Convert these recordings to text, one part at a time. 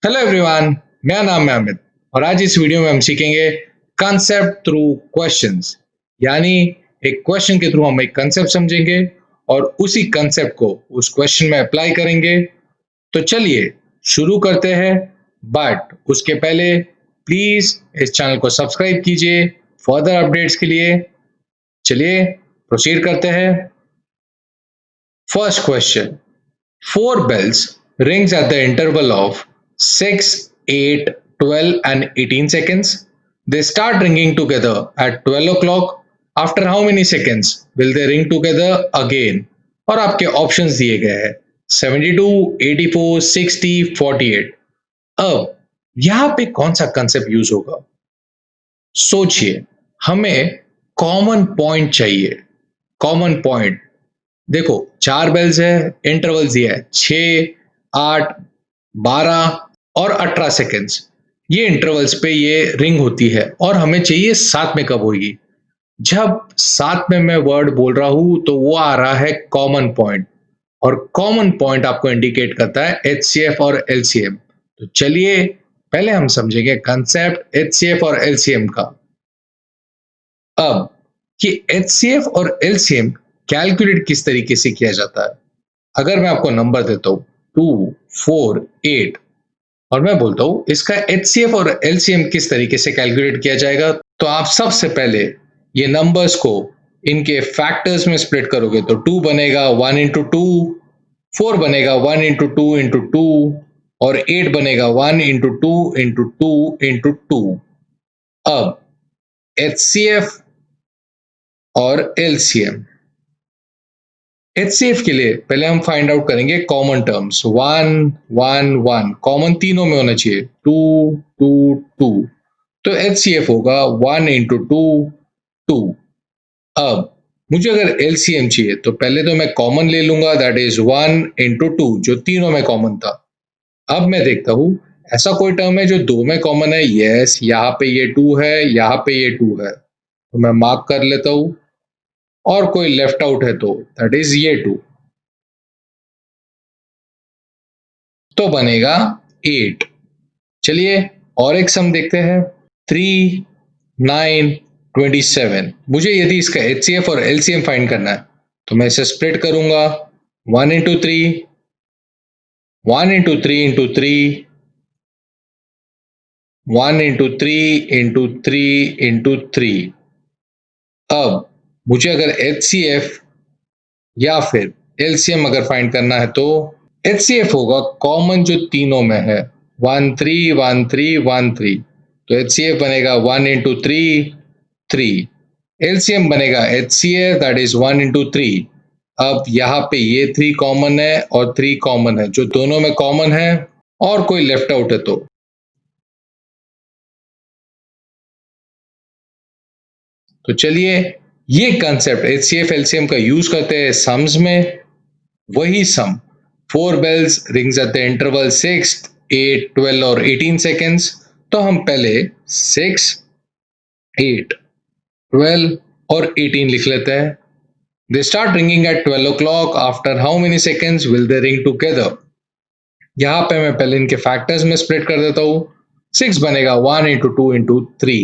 Hello everyone, मेरा नाम है अमित और आज इस वीडियो में हम सीखेंगे कंसेप्ट थ्रू क्वेश्चंस। यानी एक क्वेश्चन के थ्रू हम एक कंसेप्ट समझेंगे और उसी कंसेप्ट को उस क्वेश्चन में अप्लाई करेंगे। तो चलिए शुरू करते हैं, बट उसके पहले प्लीज इस चैनल को सब्सक्राइब कीजिए फर्दर अपडेट्स के लिए। चलिए प्रोसीड करते हैं। First question, four bells rings at the interval of 6, 8, 12 and 18 seconds. They start ringing together at 12 o'clock. After how many seconds will they ring together again? और आपके options दिए गए हैं 72, 84, 60, 48। अब यहाँ पे कौन सा कंसेप्ट यूज होगा? सोचिए, हमें कॉमन पॉइंट चाहिए। कॉमन पॉइंट देखो, चार बेल्स है, इंटरवल्स दिया है 6, 8, 12 और 18 सेकेंड्स। ये इंटरवल्स पे ये रिंग होती है और हमें चाहिए साथ में कब होगी। जब साथ में मैं वर्ड बोल रहा हूं तो वो आ रहा है कॉमन पॉइंट, और कॉमन पॉइंट आपको इंडिकेट करता है एचसीएफ और एलसीएम। तो चलिए पहले हम समझेंगे कंसेप्ट एचसीएफ और एलसीएम का। अब कि एचसीएफ और एलसीएम कैलकुलेट किस तरीके से किया जाता है। अगर मैं आपको नंबर देता हूं 2, 4, 8 और मैं बोलता हूं इसका एचसीएफ और एलसीएम किस तरीके से कैलकुलेट किया जाएगा, तो आप सबसे पहले ये नंबर्स को इनके फैक्टर्स में स्प्लिट करोगे तो 2 बनेगा 1 इंटू टू, 4 बनेगा 1 इंटू टू इंटू टू और 8 बनेगा 1 into two into two into two. अब एचसीएफ और एलसीएम, एचसीएफ के लिए पहले हम फाइंड आउट करेंगे कॉमन टर्म्स। 1 1 1 कॉमन तीनों में होना चाहिए। 2 2 2 तो एचसीएफ होगा 1 इंटू टू 2। अब मुझे अगर एलसीएम चाहिए तो पहले तो मैं कॉमन ले लूंगा, दैट इज 1 इंटू टू जो तीनों में कॉमन था। अब मैं देखता हूं ऐसा कोई टर्म है जो दो में कॉमन है। यस, यहाँ पे ये 2 है, यहाँ पे ये 2 है, तो मैं मार्क कर लेता हूं। और कोई लेफ्ट आउट है तो दैट इज ये 2, तो बनेगा 8। चलिए और एक सम देखते हैं। 3, 9, 27। मुझे यदि इसका एचसीएफ और एलसीएम फाइंड करना है तो मैं इसे स्प्लिट करूंगा 1 into three, 1 into three into three, 1 into three into three into three. अब मुझे अगर एचसीएफ या फिर एलसीएम अगर फाइंड करना है तो एचसीएफ होगा कॉमन जो तीनों में है 1 3 1 3 1 3, तो एचसीएफ बनेगा 1 इंटू थ्री 3। एलसीएम बनेगा HCF that is 1 into three. अब यहाँ पे ये 3 कॉमन है और 3 कॉमन है, जो दोनों में कॉमन है और कोई लेफ्ट आउट है तो चलिए ये कंसेप्ट एचसीएफ एलसीएम का यूज करते हैं सम्स में। वही सम 4 bells rings at the interval 6, 8, 12 और 18 seconds। तो हम पहले 6, 8, 12 और 18 लिख लेते हैं। They start ringing at 12 o'clock. After how many seconds will they ring together? यहाँ पे मैं पहले इनके फैक्टर्स में स्प्लिट कर देता हूँ। 6 बनेगा 1 इंटू टू इंटू थ्री,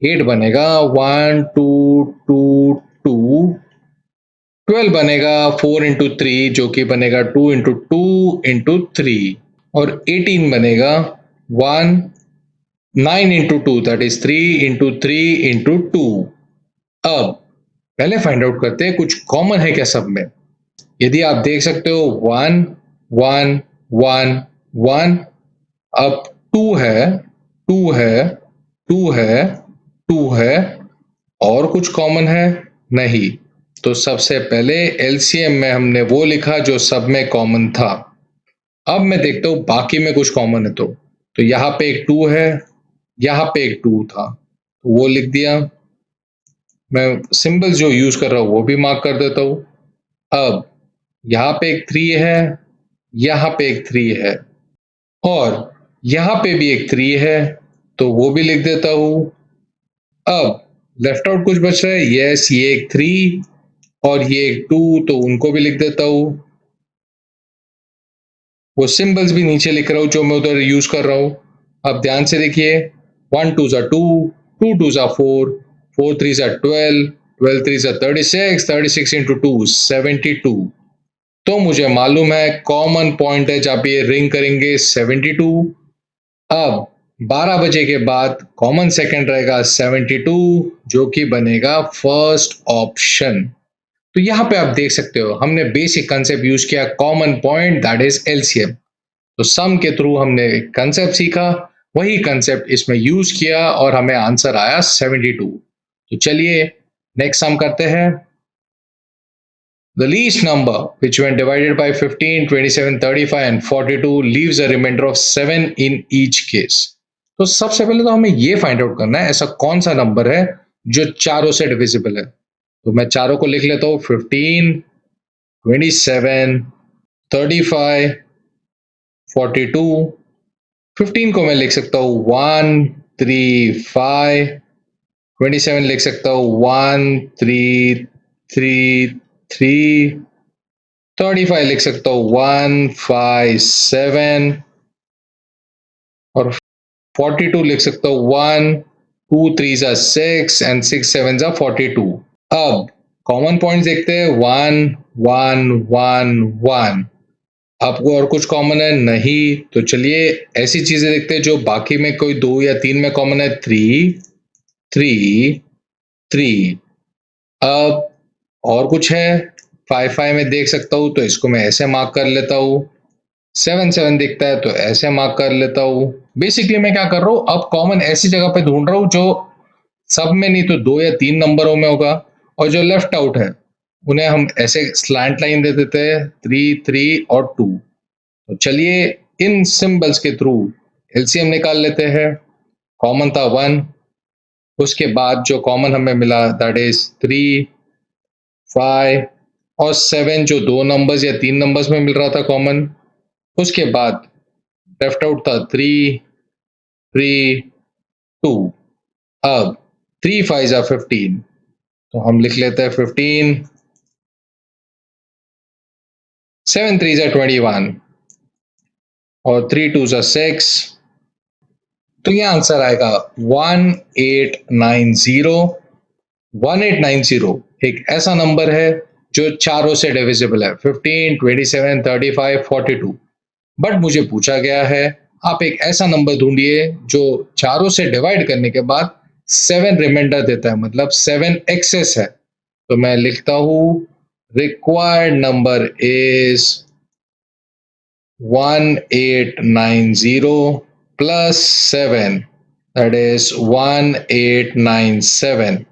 8 बनेगा 1 2 2 2, 12 बनेगा 4 इंटू थ्री जो कि बनेगा 2 इंटू टू इंटू थ्री, और 18 बनेगा 1 9 into two that is 3 into three into two. अब पहले फाइंड आउट करते हैं कुछ कॉमन है क्या सब में। यदि आप देख सकते हो 1 1 1 1, अब 2 है 2 है 2 है 2 है, और कुछ कॉमन है नहीं। तो सबसे पहले एलसीएम में हमने वो लिखा जो सब में कॉमन था। अब मैं देखता हूं बाकी में कुछ कॉमन है तो यहाँ पे एक 2 है, यहाँ पे एक 2 था, तो वो लिख दिया। मैं सिंबल जो यूज कर रहा हूं वो भी मार्क कर देता हूं। अब यहाँ पे एक 3 है, यहाँ पे एक 3 है, और यहाँ पे भी एक 3 है, तो वो भी लिख देता हूं। अब लेफ्ट आउट कुछ बच रहा है। यस, ये एक 3 और ये एक 2, तो उनको भी लिख देता हूं। वो सिंबल्स भी नीचे लिख रहा हूँ जो मैं उधर यूज कर रहा हूँ। अब ध्यान से देखिए, 1 2 जा 2, 2 2 जा 4, 4 3 जा 12, 12 3 जा 36, 36 into 2 72। तो मुझे मालूम है कॉमन पॉइंट है जहाँ पे ये रिंग करेंगे 72। अब 12 बजे के बाद कॉमन सेकंड रहेगा 72, जो कि बनेगा फर्स्ट ऑप्शन। तो यहाँ पे आप देख सकते हो हमने बेसिक कंसेप्ट यूज किया, common point that is LCM. तो सम के थ्रू हमने कंसेप्ट सीखा, वही कंसेप्ट इसमें यूज किया और हमें आंसर आया 72। तो चलिए नेक्स्ट सम करते हैं। The least number which when divided by 15, 27, 35 and 42 leaves a remainder of 7 in each case। तो सबसे पहले तो हमें ये फाइंड आउट करना है ऐसा कौन सा नंबर है जो चारों से डिविजिबल है। तो मैं चारों को लिख लेता हूँ, 15, 27, 35, 42। 15 को मैं लिख सकता हूँ 1 3 5, 27 लिख सकता हूँ 1 3 3 3, 35 लिख सकता हूँ 1 5 7 और 42 लिख सकता हूँ 1 2 3 जा 6 एंड 6 7 जा 42। अब कॉमन पॉइंट्स देखते हैं, 1 1 1 1। आपको और कुछ कॉमन है नहीं, तो चलिए ऐसी चीजें देखते हैं जो बाकी में कोई 2 या 3 में कॉमन है, 3 3 3। अब और कुछ है, 5 5 में देख सकता हूँ तो इसको मैं ऐसे मार्क कर लेता हूँ, 7 7 दिखता है तो ऐसे मार्क कर लेता हूँ। बेसिकली मैं क्या कर रहा हूँ, अब कॉमन ऐसी जगह पे ढूंढ रहा हूँ जो सब में नहीं तो 2 या 3 नंबरों में होगा, और जो लेफ्ट आउट है उन्हें हम ऐसे स्लैंट लाइन दे देते हैं, 3 3 और 2। तो चलिए इन सिंबल्स के थ्रू एलसीएम निकाल लेते हैं। कॉमन था 1, उसके बाद जो कॉमन हमें मिला दैट इज 3 5 और 7 जो 2 नंबर्स या 3 नंबर्स में मिल रहा था कॉमन। उसके बाद लेफ्ट आउट था 3 3 2। अब 3 5 जा 15, तो हम लिख लेते हैं 15, 7 3 जा 21 और 3 2 जा 6। तो ये आंसर आएगा 1890। 1890 एक ऐसा नंबर है जो चारों से डिविजिबल है, 15 27 35 42। बट मुझे पूछा गया है आप एक ऐसा नंबर ढूंढिए जो चारों से डिवाइड करने के बाद 7 रिमाइंडर देता है, मतलब 7 एक्सेस है। तो मैं लिखता हूं required number is 1890 plus 7, that is 1897।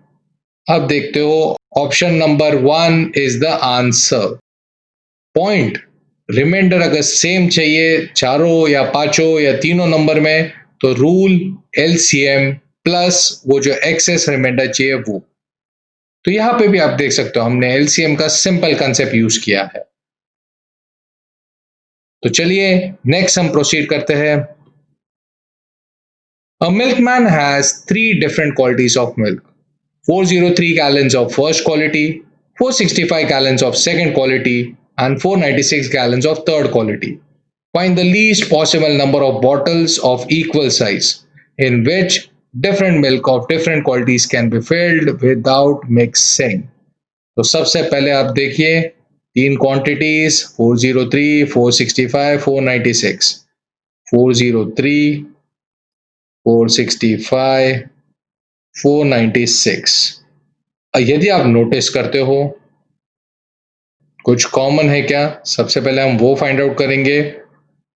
अब देखते हो option number 1 is the answer. Point reminder अगर सेम चाहिए चारों या पांचों या तीनों नंबर में, तो रूल एलसीएम प्लस वो जो एक्सेस रिमाइंडर चाहिए वो। तो यहां पे भी आप देख सकते हो हमने एलसीएम का सिंपल कंसेप्ट यूज किया है। तो चलिए नेक्स्ट हम प्रोसीड करते हैं। A milkman has 3 different qualities of milk: 403 gallons of first quality, 465 gallons of second quality, and 496 gallons of third quality. Find the least possible number of bottles of equal size in which different milk of different qualities can be filled without mixing। तो सबसे पहले आप देखिए तीन quantities, 403, 465, 496। 403, 465, 496। यदि आप notice करते हो कुछ कॉमन है क्या, सबसे पहले हम वो फाइंड आउट करेंगे।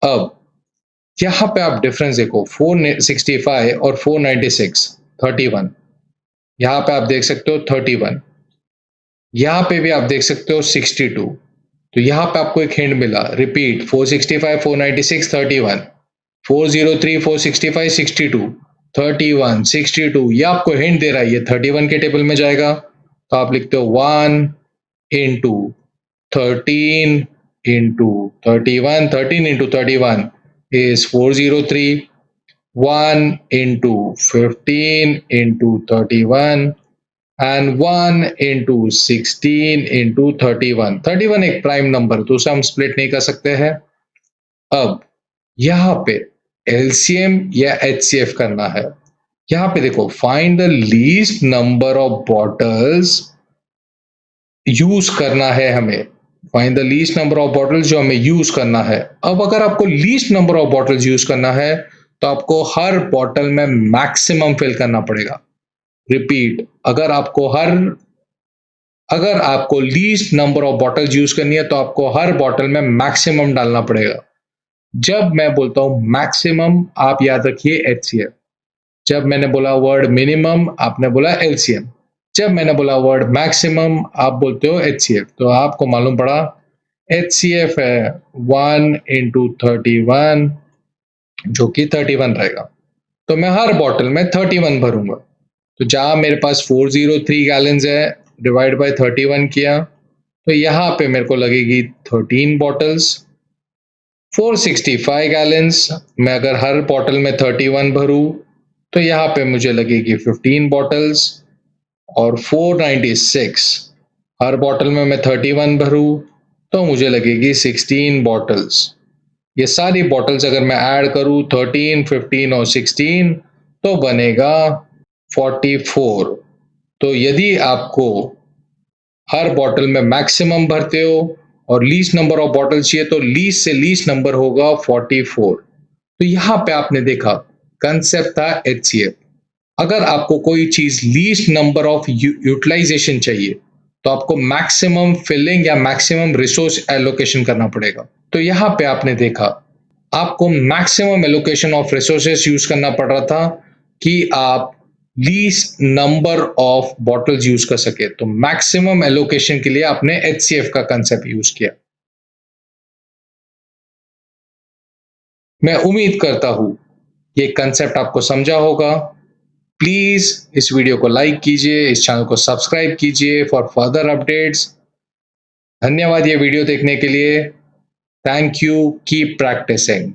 अब यहाँ पे आप डिफरेंस देखो, 465 और 496, 31। यहाँ पे आप देख सकते हो 31, यहाँ पे भी आप देख सकते हो 62। तो यहाँ पे आपको एक हिंट मिला, रिपीट 465 496 31, 403 465 62, 31 62। ये आपको हिंट दे रहा है ये 31 के टेबल में जाएगा। तो आप लिखते हो 1 into 13 into 31, 13 into 31 is 403, 1 into 15 into 31 and 1 into 16 into 31। 31 एक प्राइम नंबर तो उसे हम स्प्लिट नहीं कर सकते हैं। अब यहाँ पे एलसीएम या एचसीएफ करना है। यहाँ पे देखो, find the least number of bottles use करना है हमें। Find the least number of bottles जो हमें यूज करना है। अब अगर आपको least number of bottles use करना है तो आपको हर बॉटल में मैक्सिमम फिल करना पड़ेगा। रिपीट, अगर आपको least number of bottles use करनी है तो आपको हर बॉटल में मैक्सिमम डालना पड़ेगा। जब मैं बोलता हूं मैक्सिमम, आप याद रखिए एचसीएफ। जब मैंने बोला वर्ड मिनिमम, आपने बोला एलसीएम। जब मैंने बोला वर्ड मैक्सिमम, आप बोलते हो एचसीएफ। तो आपको मालूम पड़ा एचसीएफ है 1 × 31, जो कि 31 रहेगा। तो मैं हर बॉटल में 31 भरूंगा। तो जहां मेरे पास 403 गैलन्स है, डिवाइड बाय 31 किया, तो यहाँ पे मेरे को लगेगी 13 बॉटल्स। 465 गैलन्स मैं अगर हर बॉटल में 31 भरूं तो यहाँ पे मुझे लगेगी 15 बॉटल्स। और 496 हर बॉटल में मैं 31 भरूं तो मुझे लगेगी 16 बॉटल्स। ये सारी बॉटल्स अगर मैं ऐड करूं 13, 15 और 16 तो बनेगा 44। तो यदि आपको हर बॉटल में मैक्सिमम भरते हो और लीस्ट नंबर ऑफ बॉटल चाहिए तो लीस्ट से लीस्ट नंबर होगा 44। तो यहां पे आपने देखा कंसेप्ट था एचसीएफ। अगर आपको कोई चीज लीस्ट नंबर ऑफ यूटिलाइजेशन चाहिए तो आपको मैक्सिमम फिलिंग या मैक्सिमम रिसोर्स एलोकेशन करना पड़ेगा। तो यहां पे आपने देखा आपको maximum allocation of resources use करना पड़ रहा था कि आप least number of bottles use कर सके। तो मैक्सिमम एलोकेशन के लिए आपने एचसीएफ का कंसेप्ट यूज किया। मैं उम्मीद करता हूं ये कंसेप्ट आपको समझा होगा। प्लीज इस वीडियो को लाइक कीजिए, इस चैनल को सब्सक्राइब कीजिए फॉर फर्दर अपडेट्स। धन्यवाद ये वीडियो देखने के लिए। Thank you, keep practising.